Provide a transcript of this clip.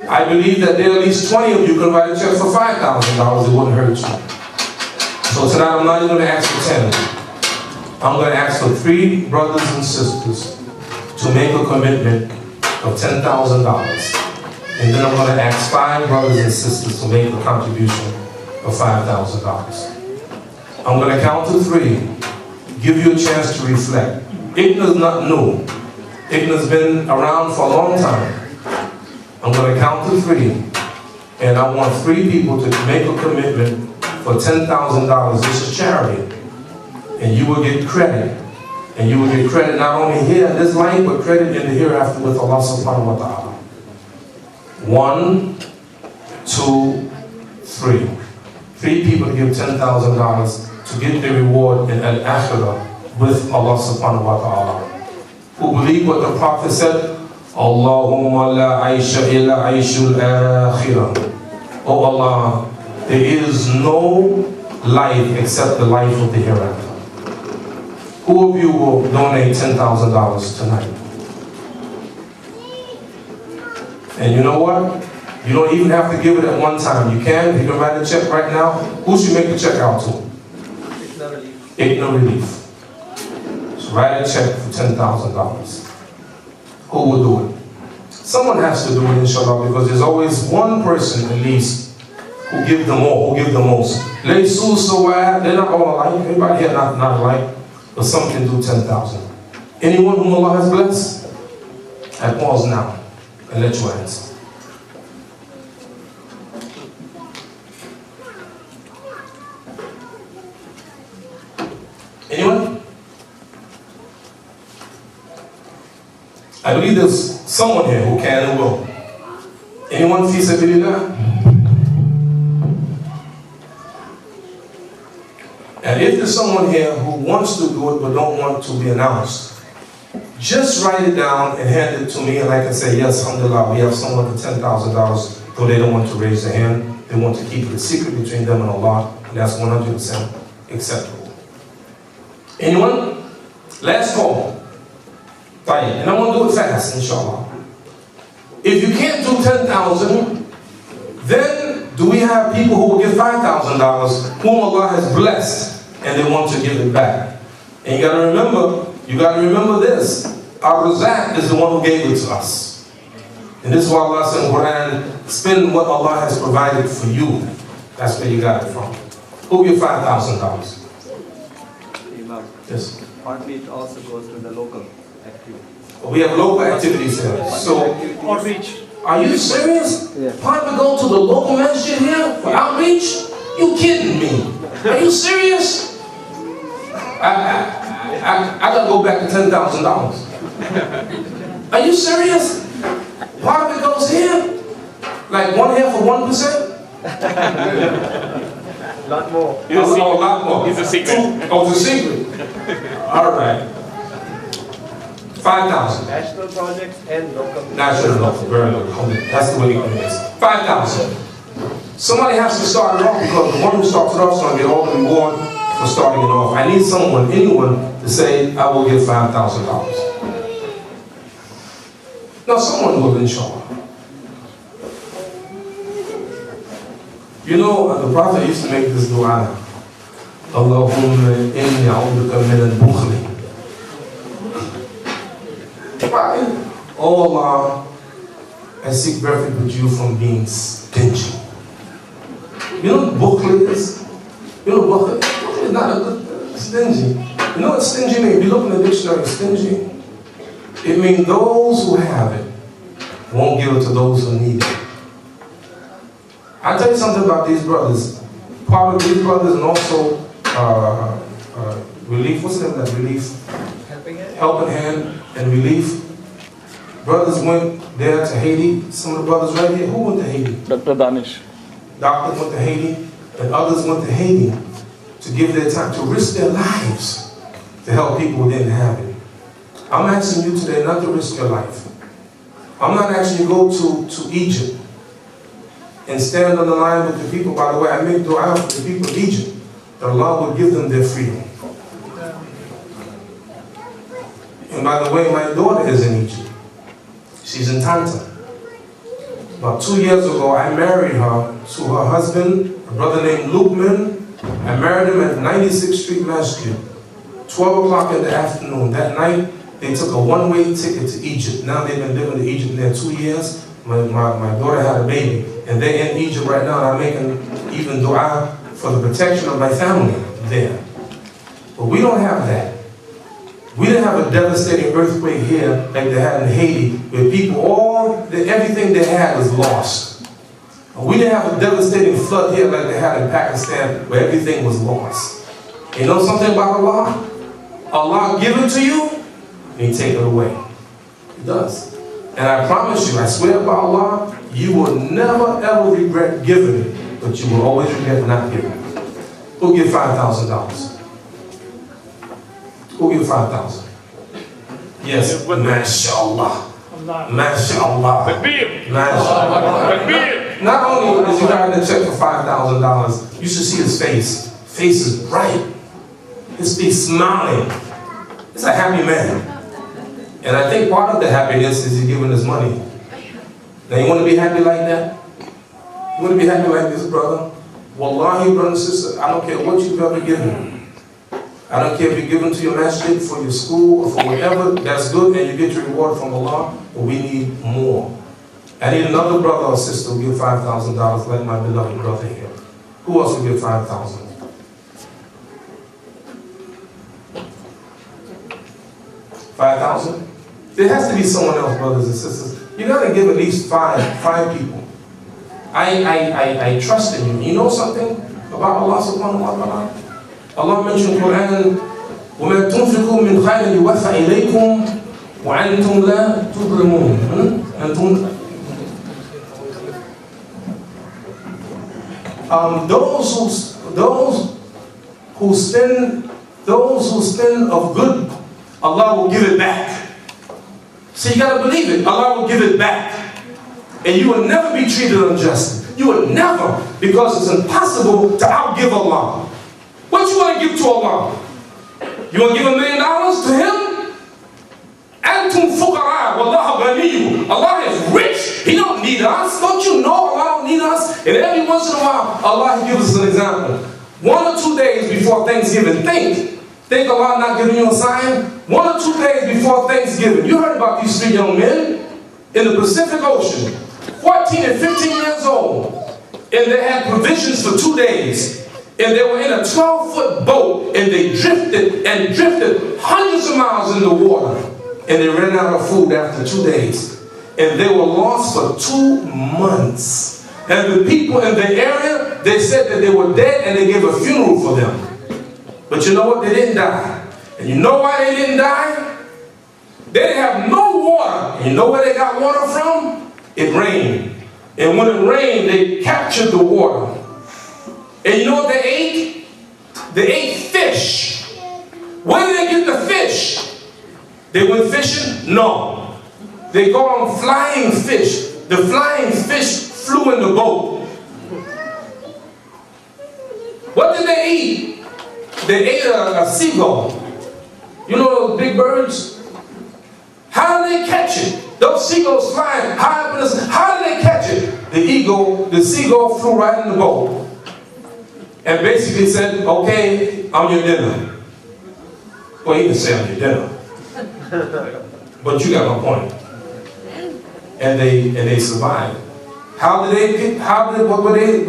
I believe that there are at least 20 of you can write a check for $5,000. It wouldn't hurt you. So tonight I'm not even going to ask for 10. I'm going to ask for 3 brothers and sisters to make a commitment of $10,000. And then I'm going to ask 5 brothers and sisters to make a contribution of $5,000. I'm going to count to 3, give you a chance to reflect. ICNA is not new. ICNA has been around for a long time. I'm going to count to 3, and I want 3 people to make a commitment for $10,000. This is charity, and you will get credit. And you will get credit not only here in this life, but credit in the hereafter with Allah subhanahu wa ta'ala. 1, 2, 3. 3 people give $10,000 to get the reward in al-akhirah with Allah subhanahu wa ta'ala. Who believe what the Prophet said, Allahumma la aisha illa aishul akhirah. Oh Allah, there is no life except the life of the hereafter. Who of you will donate $10,000 tonight? And you know what? You don't even have to give it at one time. You can write a check right now. Who should make the check out to? ICNA Relief. So write a check for $10,000. Who will do it? Someone has to do it, inshallah, because there's always one person at least who give the more, who give the most. They're not all alike. Everybody here not alike, but some can do 10,000. Anyone whom Allah has blessed? I pause now and let you answer. Anyone? I believe there's someone here who can and will. Anyone fi sabilillah? And if there's someone here who wants to do it but don't want to be announced, just write it down and hand it to me, and I can say, yes, alhamdulillah, we have someone for $10,000, though they don't want to raise their hand. They want to keep it a secret between them and Allah, and that's 100% acceptable. Anyone? Last call. And I'm going to do it fast, inshallah. If you can't do 10,000, then do we have people who will give $5,000 whom Allah has blessed and they want to give it back? And you got to remember this. Ar-Razak is the one who gave it to us. And this is why Allah said in the Quran, spend what Allah has provided for you. That's where you got it from. Who give $5,000? Imam. Yes. Partly it also goes to the local activities. We have local activities here. So, Outreach. are you serious? Yeah. Partly go to the local masjid here for outreach? You kidding me? Are you serious? I gotta go back to $10,000. Are you serious? Part of it goes here? Like 1/2 of 1%? Lot more. A lot more. It's a secret. Oh, it's a secret. All right. 5,000. National projects and local. National, local, very local. That's the way it is. 5,000. Somebody has to start it off because the one who starts it off is going to get all the reward for starting it off. I need someone, anyone, to say, I will give $5,000. Now, someone will, inshallah. You know, the Prophet used to make this dua. Allahumma inni a'udhuka min al-bukhli. Oh Allah, I seek refuge with you from being stingy. You know what bukhli is? You know bukhli? Bukhli is not a good stingy. You know what stingy means? If you look in the dictionary, stingy, it means those who have it won't give it to those who need it. I'll tell you something about these brothers. Part of these brothers and also relief, what's the name of that? Relief? Helping Hand and Relief. Brothers went there to Haiti. Some of the brothers right here, who went to Haiti? Dr. Danish. Doctors went to Haiti, and others went to Haiti to give their time, to risk their lives to help people who didn't have it. I'm asking you today not to risk your life. I'm not asking you to go to Egypt and stand on the line with the people. By the way, I make dua for the people of Egypt that Allah will give them their freedom. And by the way, my daughter is in Egypt. She's in Tanta. About 2 years ago, I married her to her husband, a brother named Lukeman. I married him at 96th Street Masjid. 12 o'clock in the afternoon. That night, they took a one-way ticket to Egypt. Now they've been living in Egypt there 2 years. My daughter had a baby, and they're in Egypt right now, and I'm making even dua for the protection of my family there. But we don't have that. We didn't have a devastating earthquake here like they had in Haiti, where people, everything they had was lost. We didn't have a devastating flood here like they had in Pakistan, where everything was lost. You know something about Allah? Allah give it to you, and He take it away. He does. And I promise you, I swear by Allah, you will never ever regret giving it, but you will always regret not giving it. Who'll give $5,000? Who'll give $5,000? Yes, MashaAllah. MashaAllah. MashaAllah. Not only is you got to check for $5,000, you should see his face. Face is bright. His face smiling. He's a happy man. And I think part of the happiness is he's giving his money. Now you want to be happy like that? You want to be happy like this, brother? Wallahi, brother and sister, I don't care what you've ever given. I don't care if you're giving to your masjid, for your school, or for whatever, that's good, and you get your reward from Allah, but we need more. I need another brother or sister who give $5,000 like my beloved brother here. Who else will give $5,000? $5,000? There has to be someone else, brothers and sisters. You got to give at least five people. I trust in you. You know something about Allah subhanahu wa ta'ala? Allah mentioned in the Quran, وَمَا تُنْفِقُوا مِنْ خَيْرٍ يُوَفَّ إِلَيْكُمْ وَأَنْتُمْ لَا تُظْلَمُونَ. Those who spend of good, Allah will give it back. So you got to believe it. Allah will give it back. And you will never be treated unjustly. You will never, because it's impossible to outgive Allah. What you want to give to Allah? You want to give $1 million to Him? Antum fuqara, wallahu ghaniyyun. Allah is rich. He don't need us. Don't you know Allah don't need us? And every once in a while, Allah gives us an example. 1 or 2 days before Thanksgiving, think Allah not giving you a sign? 1 or 2 days before Thanksgiving. You heard about these 3 young men in the Pacific Ocean, 14 and 15 years old, and they had provisions for 2 days. And they were in a 12-foot boat, and they drifted hundreds of miles in the water, and they ran out of food after 2 days. And they were lost for 2 months. And the people in the area, they said that they were dead, and they gave a funeral for them. But you know what? They didn't die. And you know why they didn't die? They didn't have no water. And you know where they got water from? It rained. And when it rained, they captured the water. And you know what they ate? They ate fish. Where did they get the fish? They went fishing? No. They go on flying fish. The flying fish flew in the boat. What did they eat? They ate a seagull. You know those big birds? How did they catch it? Those seagulls flying high up in the sky. How did they catch it? The seagull flew right in the boat. And basically said, okay, I'm your dinner. Well, he didn't say I'm your dinner. But you got my point. And they survived. What were they